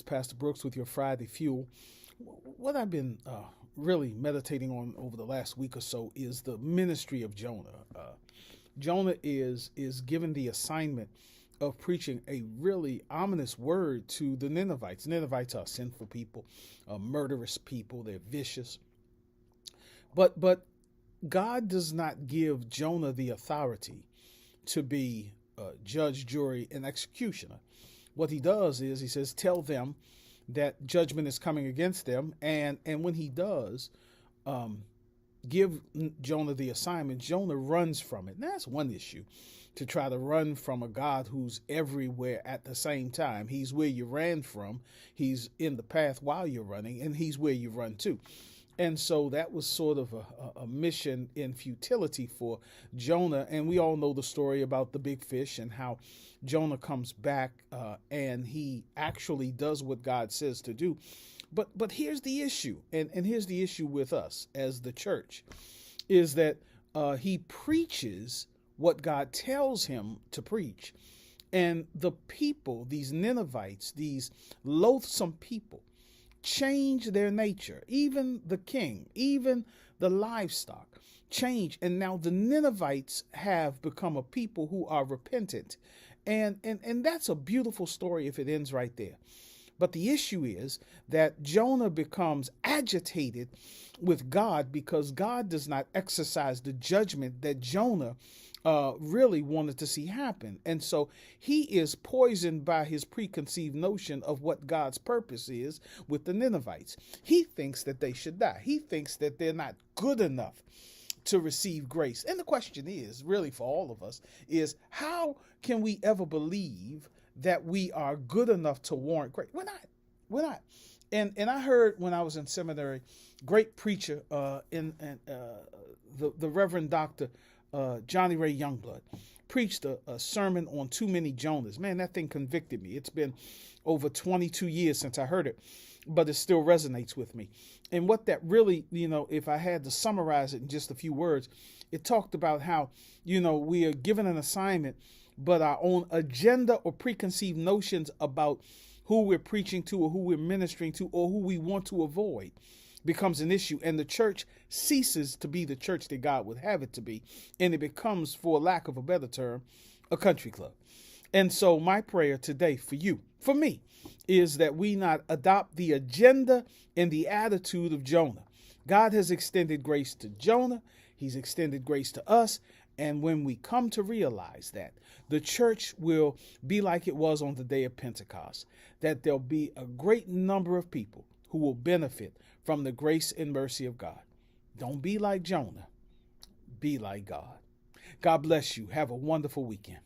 Pastor Brooks with your Friday Fuel. What I've been really meditating on over the last week or so is the ministry of Jonah. Jonah is given the assignment of preaching a really ominous word to the Ninevites. Ninevites are sinful people, murderous people. They're vicious. But God does not give Jonah the authority to be judge, jury, and executioner. What he does is he says, tell them that judgment is coming against them. And when he does give Jonah the assignment, Jonah runs from it. And that's one issue, to try to run from a God who's everywhere at the same time. He's where you ran from. He's in the path while you're running, and he's where you run to. And so that was sort of a mission in futility for Jonah. And we all know the story about the big fish and how Jonah comes back and he actually does what God says to do. But here's the issue, and here's the issue with us as the church, is that he preaches what God tells him to preach. And the people, these Ninevites, these loathsome people, change their nature. Even the king, even the livestock change. And now the Ninevites have become a people who are repentant. And that's a beautiful story if it ends right there. But the issue is that Jonah becomes agitated with God because God does not exercise the judgment that Jonah really wanted to see happen. And so he is poisoned by his preconceived notion of what God's purpose is with the Ninevites. He thinks that they should die. He thinks that they're not good enough to receive grace. And the question is, really for all of us, is how can we ever believe that we are good enough to warrant grace? We're not. And I heard when I was in seminary, great preacher the Reverend Dr. Johnny Ray Youngblood preached a sermon on too many Jonahs. Man, that thing convicted me. It's been over 22 years since I heard it, but it still resonates with me. And what that really, if I had to summarize it in just a few words, it talked about how, we are given an assignment, but our own agenda or preconceived notions about who we're preaching to or who we're ministering to or who we want to avoid becomes an issue. And the church ceases to be the church that God would have it to be. And it becomes, for lack of a better term, a country club. And so my prayer today for you, for me, is that we not adopt the agenda and the attitude of Jonah. God has extended grace to Jonah. He's extended grace to us. And when we come to realize that, the church will be like it was on the day of Pentecost, that there'll be a great number of people who will benefit from the grace and mercy of God. Don't be like Jonah. Be like God. God bless you. Have a wonderful weekend.